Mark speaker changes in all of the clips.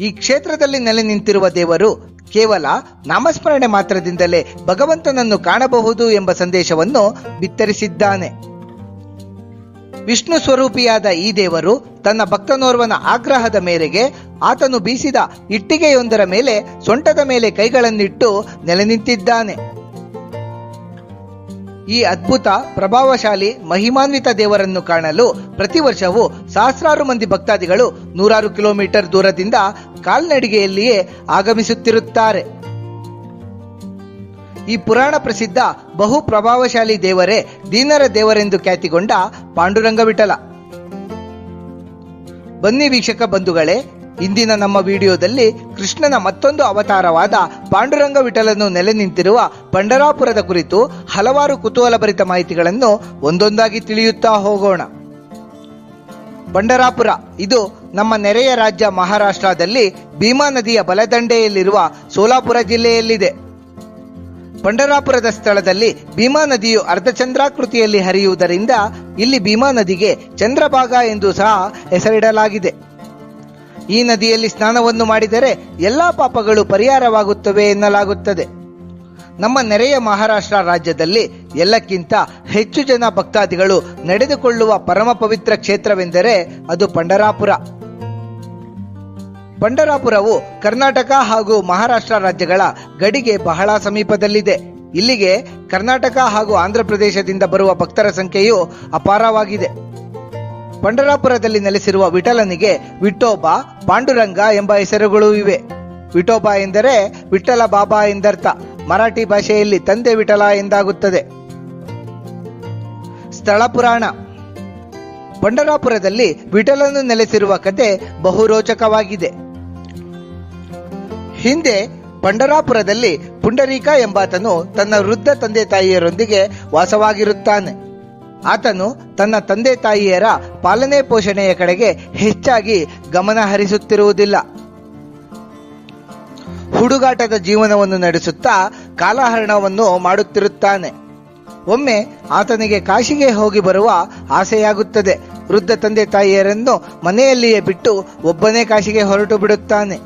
Speaker 1: ಈ ಕ್ಷೇತ್ರದಲ್ಲಿ ನೆಲೆ ನಿಂತಿರುವ ದೇವರು ಕೇವಲ ನಾಮಸ್ಮರಣೆ ಮಾತ್ರದಿಂದಲೇ ಭಗವಂತನನ್ನು ಕಾಣಬಹುದು ಎಂಬ ಸಂದೇಶವನ್ನು ಬಿತ್ತರಿಸಿದ್ದಾನೆ. ವಿಷ್ಣು ಸ್ವರೂಪಿಯಾದ ಈ ದೇವರು ತನ್ನ ಭಕ್ತನೋರ್ವನ ಆಗ್ರಹದ ಮೇರೆಗೆ ಆತನು ಬೀಸಿದ ಇಟ್ಟಿಗೆಯೊಂದರ ಮೇಲೆ ಸೊಂಟದ ಮೇಲೆ ಕೈಗಳನ್ನಿಟ್ಟು ನೆಲೆ ನಿಂತಿದ್ದಾನೆ. ಈ ಅದ್ಭುತ ಪ್ರಭಾವಶಾಲಿ ಮಹಿಮಾನ್ವಿತ ದೇವರನ್ನು ಕಾಣಲು ಪ್ರತಿ ವರ್ಷವೂ ಸಹಸ್ರಾರು ಮಂದಿ ಭಕ್ತಾದಿಗಳು ನೂರಾರು ಕಿಲೋಮೀಟರ್ ದೂರದಿಂದ ಕಾಲ್ನಡಿಗೆಯಲ್ಲಿಯೇ ಆಗಮಿಸುತ್ತಿರುತ್ತಾರೆ. ಈ ಪುರಾಣ ಪ್ರಸಿದ್ಧ ಬಹು ಪ್ರಭಾವಶಾಲಿ ದೇವರೇ ದೀನರ ದೇವರೆಂದು ಖ್ಯಾತಿಗೊಂಡ ಪಾಂಡುರಂಗ ವಿಠಲ. ಬನ್ನಿ ವೀಕ್ಷಕ ಬಂಧುಗಳೇ, ಇಂದಿನ ನಮ್ಮ ವಿಡಿಯೋದಲ್ಲಿ ಕೃಷ್ಣನ ಮತ್ತೊಂದು ಅವತಾರವಾದ ಪಾಂಡುರಂಗ ವಿಠಲನು ನೆಲೆ ನಿಂತಿರುವ ಪಂಢರಾಪುರದ ಕುರಿತು ಹಲವಾರು ಕುತೂಹಲಭರಿತ ಮಾಹಿತಿಗಳನ್ನು ಒಂದೊಂದಾಗಿ ತಿಳಿಯುತ್ತಾ ಹೋಗೋಣ. ಪಂಢರಾಪುರ ಇದು ನಮ್ಮ ನೆರೆಯ ರಾಜ್ಯ ಮಹಾರಾಷ್ಟ್ರದಲ್ಲಿ ಭೀಮಾ ನದಿಯ ಬಲದಂಡೆಯಲ್ಲಿರುವ ಸೋಲಾಪುರ ಜಿಲ್ಲೆಯಲ್ಲಿದೆ. ಪಂಢರಾಪುರದ ಸ್ಥಳದಲ್ಲಿ ಭೀಮಾ ನದಿಯು ಅರ್ಧಚಂದ್ರಾಕೃತಿಯಲ್ಲಿ ಹರಿಯುವುದರಿಂದ ಇಲ್ಲಿ ಭೀಮಾ ನದಿಗೆ ಚಂದ್ರಭಾಗ ಎಂದು ಸಹ ಹೆಸರಿಡಲಾಗಿದೆ. ಈ ನದಿಯಲ್ಲಿ ಸ್ನಾನವನ್ನು ಮಾಡಿದರೆ ಎಲ್ಲಾ ಪಾಪಗಳು ಪರಿಹಾರವಾಗುತ್ತವೆ ಎನ್ನಲಾಗುತ್ತದೆ. ನಮ್ಮ ನೆರೆಯ ಮಹಾರಾಷ್ಟ್ರ ರಾಜ್ಯದಲ್ಲಿ ಎಲ್ಲಕ್ಕಿಂತ ಹೆಚ್ಚು ಜನ ಭಕ್ತಾದಿಗಳು ನಡೆದುಕೊಳ್ಳುವ ಪರಮ ಪವಿತ್ರ ಕ್ಷೇತ್ರವೆಂದರೆ ಅದು ಪಂಢರಾಪುರ. ಪಂಢರಾಪುರವು ಕರ್ನಾಟಕ ಹಾಗೂ ಮಹಾರಾಷ್ಟ್ರ ರಾಜ್ಯಗಳ ಗಡಿಗೆ ಬಹಳ ಸಮೀಪದಲ್ಲಿದೆ. ಇಲ್ಲಿಗೆ ಕರ್ನಾಟಕ ಹಾಗೂ ಆಂಧ್ರ ಪ್ರದೇಶದಿಂದ ಬರುವ ಭಕ್ತರ ಸಂಖ್ಯೆಯು ಅಪಾರವಾಗಿದೆ. ಪಂಢರಾಪುರದಲ್ಲಿ ನೆಲೆಸಿರುವ ವಿಠಲನಿಗೆ ವಿಠೋಬ, ಪಾಂಡುರಂಗ ಎಂಬ ಹೆಸರುಗಳು ಇವೆ. ವಿಠೋಬ ಎಂದರೆ ವಿಠಲ ಬಾಬಾ ಎಂದರ್ಥ. ಮರಾಠಿ ಭಾಷೆಯಲ್ಲಿ ತಂದೆ ವಿಠಲ ಎಂದಾಗುತ್ತದೆ. ಸ್ಥಳ ಪುರಾಣ. ಪಂಢರಾಪುರದಲ್ಲಿ ವಿಠಲನು ನೆಲೆಸಿರುವ ಕತೆ ಬಹು ರೋಚಕವಾಗಿದೆ. ಹಿಂದೆ ಪಂಢರಾಪುರದಲ್ಲಿ ಪುಂಡರೀಕ ಎಂಬಾತನು ತನ್ನ ವೃದ್ಧ ತಂದೆ ತಾಯಿಯರೊಂದಿಗೆ ವಾಸವಾಗಿರುತ್ತಾನೆ. ಆತನು ತನ್ನ ತಂದೆ ತಾಯಿಯರ ಪಾಲನೆ ಪೋಷಣೆಯ ಕಡೆಗೆ ಹೆಚ್ಚಾಗಿ ಗಮನ ಹರಿಸುತ್ತಿರುವುದಿಲ್ಲ. ಹುಡುಗಾಟದ ಜೀವನವನ್ನು ನಡೆಸುತ್ತಾ ಕಾಲಹರಣವನ್ನು ಮಾಡುತ್ತಿರುತ್ತಾನೆ. ಒಮ್ಮೆ ಆತನಿಗೆ ಕಾಶಿಗೆ ಹೋಗಿ ಬರುವ ಆಸೆಯಾಗುತ್ತದೆ. ವೃದ್ಧ ತಂದೆ ತಾಯಿಯರನ್ನು ಮನೆಯಲ್ಲಿಯೇ ಬಿಟ್ಟು ಒಬ್ಬನೇ ಕಾಶಿಗೆ ಹೊರಟು ಬಿಡುತ್ತಾನೆ.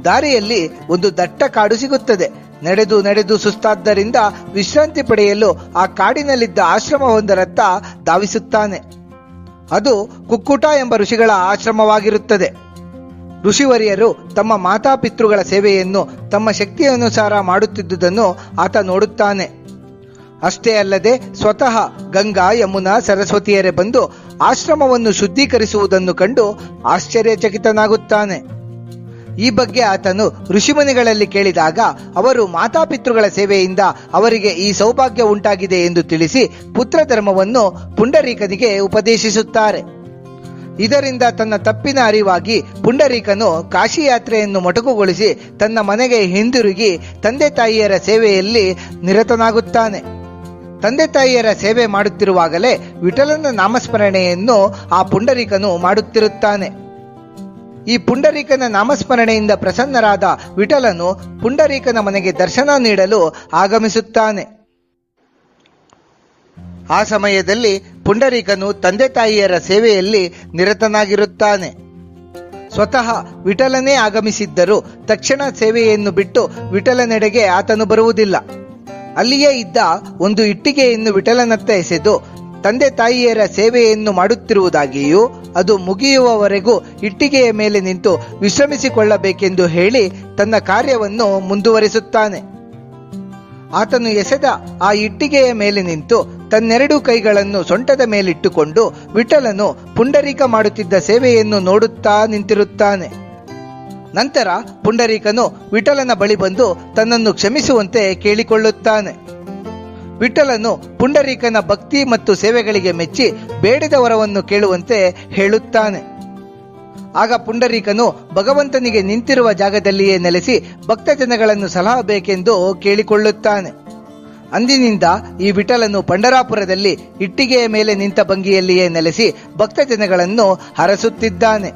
Speaker 1: ದಾರಿಯಲ್ಲಿ ಒಂದು ದಟ್ಟ ಕಾಡು ಸಿಗುತ್ತದೆ. ನಡೆದು ಸುಸ್ತಾದ್ದರಿಂದ ವಿಶ್ರಾಂತಿ ಪಡೆಯಲು ಆ ಕಾಡಿನಲ್ಲಿದ್ದ ಆಶ್ರಮವೊಂದರತ್ತ ಧಾವಿಸುತ್ತಾನೆ. ಅದು ಕುಕ್ಕುಟ ಎಂಬ ಋಷಿಗಳ ಆಶ್ರಮವಾಗಿರುತ್ತದೆ. ಋಷಿವರಿಯರು ತಮ್ಮ ಮಾತಾಪಿತೃಗಳ ಸೇವೆಯನ್ನು ತಮ್ಮ ಶಕ್ತಿಯನುಸಾರ ಮಾಡುತ್ತಿದ್ದುದನ್ನು ಆತ ನೋಡುತ್ತಾನೆ. ಅಷ್ಟೇ ಅಲ್ಲದೆ ಸ್ವತಃ ಗಂಗಾ, ಯಮುನಾ, ಸರಸ್ವತಿಯರೇ ಬಂದು ಆಶ್ರಮವನ್ನು ಶುದ್ಧೀಕರಿಸುವುದನ್ನು ಕಂಡು ಆಶ್ಚರ್ಯಚಕಿತನಾಗುತ್ತಾನೆ. ಈ ಬಗ್ಗೆ ಆತನು ಋಷಿಮುನಿಗಳಲ್ಲಿ ಕೇಳಿದಾಗ ಅವರು ಮಾತಾಪಿತೃಗಳ ಸೇವೆಯಿಂದ ಅವರಿಗೆ ಈ ಸೌಭಾಗ್ಯ ಉಂಟಾಗಿದೆ ಎಂದು ತಿಳಿಸಿ ಪುತ್ರ ಧರ್ಮವನ್ನು ಪುಂಡರೀಕನಿಗೆ ಉಪದೇಶಿಸುತ್ತಾರೆ. ಇದರಿಂದ ತನ್ನ ತಪ್ಪಿನ ಅರಿವಾಗಿ ಪುಂಡರೀಕನು ಕಾಶಿ ಯಾತ್ರೆಯನ್ನು ಮೊಟಕುಗೊಳಿಸಿ ತನ್ನ ಮನೆಗೆ ಹಿಂದಿರುಗಿ ತಂದೆ ತಾಯಿಯರ ಸೇವೆಯಲ್ಲಿ ನಿರತನಾಗುತ್ತಾನೆ. ತಂದೆ ತಾಯಿಯರ ಸೇವೆ ಮಾಡುತ್ತಿರುವಾಗಲೇ ವಿಠಲನ ನಾಮಸ್ಮರಣೆಯನ್ನು ಆ ಪುಂಡರೀಕನು ಮಾಡುತ್ತಿರುತ್ತಾನೆ. ಈ ಪುಂಡರೀಕನ ನಾಮಸ್ಮರಣೆಯಿಂದ ಪ್ರಸನ್ನರಾದ ವಿಠಲನು ಪುಂಡರೀಕನ ಮನೆಗೆ ದರ್ಶನ ನೀಡಲು ಆಗಮಿಸುತ್ತಾನೆ. ಆ ಸಮಯದಲ್ಲಿ ಪುಂಡರೀಕನು ತಂದೆ ತಾಯಿಯರ ಸೇವೆಯಲ್ಲಿ ನಿರತನಾಗಿರುತ್ತಾನೆ. ಸ್ವತಃ ವಿಠಲನೇ ಆಗಮಿಸಿದ್ದರೂ ತಕ್ಷಣ ಸೇವೆಯನ್ನು ಬಿಟ್ಟು ವಿಠಲನೆಡೆಗೆ ಆತನು ಬರುವುದಿಲ್ಲ. ಅಲ್ಲಿಯೇ ಇದ್ದ ಒಂದು ಇಟ್ಟಿಗೆಯನ್ನು ವಿಠಲನತ್ತ ಎಸೆದು ತಂದೆ ತಾಯಿಯರ ಸೇವೆಯನ್ನು ಮಾಡುತ್ತಿರುವುದಾಗಿಯೂ ಅದು ಮುಗಿಯುವವರೆಗೂ ಇಟ್ಟಿಗೆಯ ಮೇಲೆ ನಿಂತು ವಿಶ್ರಮಿಸಿಕೊಳ್ಳಬೇಕೆಂದು ಹೇಳಿ ತನ್ನ ಕಾರ್ಯವನ್ನು ಮುಂದುವರಿಸುತ್ತಾನೆ. ಆತನು ಎಸೆದ ಆ ಇಟ್ಟಿಗೆಯ ಮೇಲೆ ನಿಂತು ತನ್ನೆರಡು ಕೈಗಳನ್ನು ಸೊಂಟದ ಮೇಲಿಟ್ಟುಕೊಂಡು ವಿಠಲನು ಪುಂಡರೀಕ ಮಾಡುತ್ತಿದ್ದ ಸೇವೆಯನ್ನು ನೋಡುತ್ತಾ ನಿಂತಿರುತ್ತಾನೆ. ನಂತರ ಪುಂಡರೀಕನು ವಿಠಲನ ಬಳಿ ಬಂದು ತನ್ನನ್ನು ಕ್ಷಮಿಸುವಂತೆ ಕೇಳಿಕೊಳ್ಳುತ್ತಾನೆ. ವಿಠಲನು ಪುಂಡರೀಕನ ಭಕ್ತಿ ಮತ್ತು ಸೇವೆಗಳಿಗೆ ಮೆಚ್ಚಿ ಬೇಡಿದ ವರವನ್ನು ಕೇಳುವಂತೆ ಹೇಳುತ್ತಾನೆ. ಆಗ ಪುಂಡರೀಕನು ಭಗವಂತನಿಗೆ ನಿಂತಿರುವ ಜಾಗದಲ್ಲಿಯೇ ನೆಲೆಸಿ ಭಕ್ತ ಜನಗಳನ್ನು ಸಲಹಬೇಕೆಂದು ಕೇಳಿಕೊಳ್ಳುತ್ತಾನೆ. ಅಂದಿನಿಂದ ಈ ವಿಠಲನು ಪಂಢರಾಪುರದಲ್ಲಿ ಇಟ್ಟಿಗೆಯ ಮೇಲೆ ನಿಂತ ಭಂಗಿಯಲ್ಲಿಯೇ ನೆಲೆಸಿ ಭಕ್ತ ಜನಗಳನ್ನು ಹರಸುತ್ತಿದ್ದಾನೆ.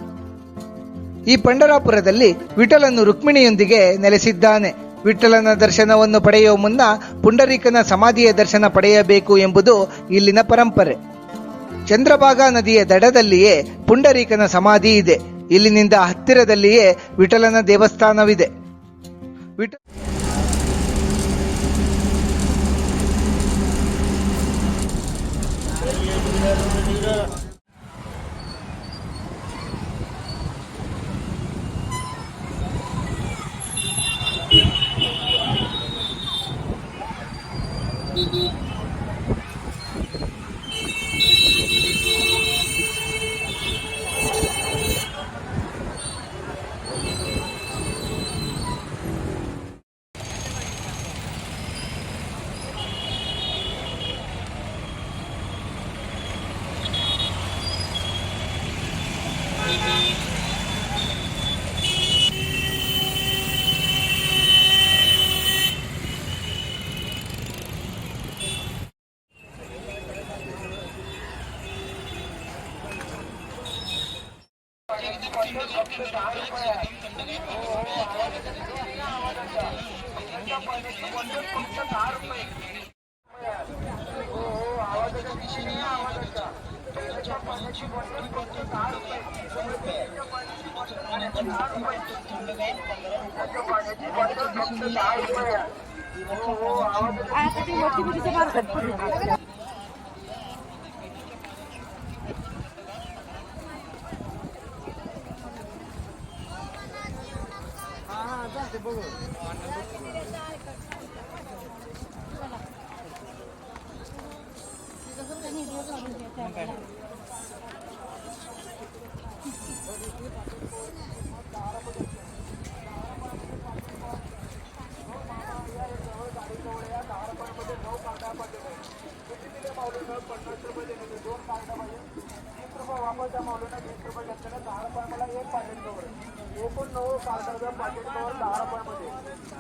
Speaker 1: ಈ ಪಂಢರಾಪುರದಲ್ಲಿ ವಿಠಲನು ರುಕ್ಮಿಣಿಯೊಂದಿಗೆ ನೆಲೆಸಿದ್ದಾನೆ. ವಿಠಲನ ದರ್ಶನವನ್ನು ಪಡೆಯುವ ಮುನ್ನ ಪುಂಡರೀಕನ ಸಮಾಧಿಯ ದರ್ಶನ ಪಡೆಯಬೇಕು ಎಂಬುದು ಇಲ್ಲಿನ ಪರಂಪರೆ. ಚಂದ್ರಭಾಗಾ ನದಿಯ ದಡದಲ್ಲಿಯೇ ಪುಂಡರೀಕನ ಸಮಾಧಿ ಇದೆ. ಇಲ್ಲಿನಿಂದ ಹತ್ತಿರದಲ್ಲಿಯೇ ವಿಠಲನ ದೇವಸ್ಥಾನವಿದೆ.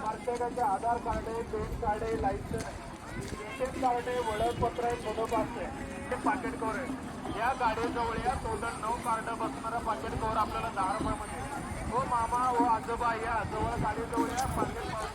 Speaker 2: प्रत्येकाचे आधार कार्ड आहे, पॅन कार्ड आहे, लायसन एटीएम कार्ड आहे, ओळखपत्र आहे, फोटोपास आहे, ते पाकिट कवर आहे. या गाडीजवळ या टोटल 9 कार्ड बसणारा पाकिट कवर आपल्याला 10 रुपयामध्ये. हो मामा, हो आजोबा, या जवळ गाडीजवळ या पाकिट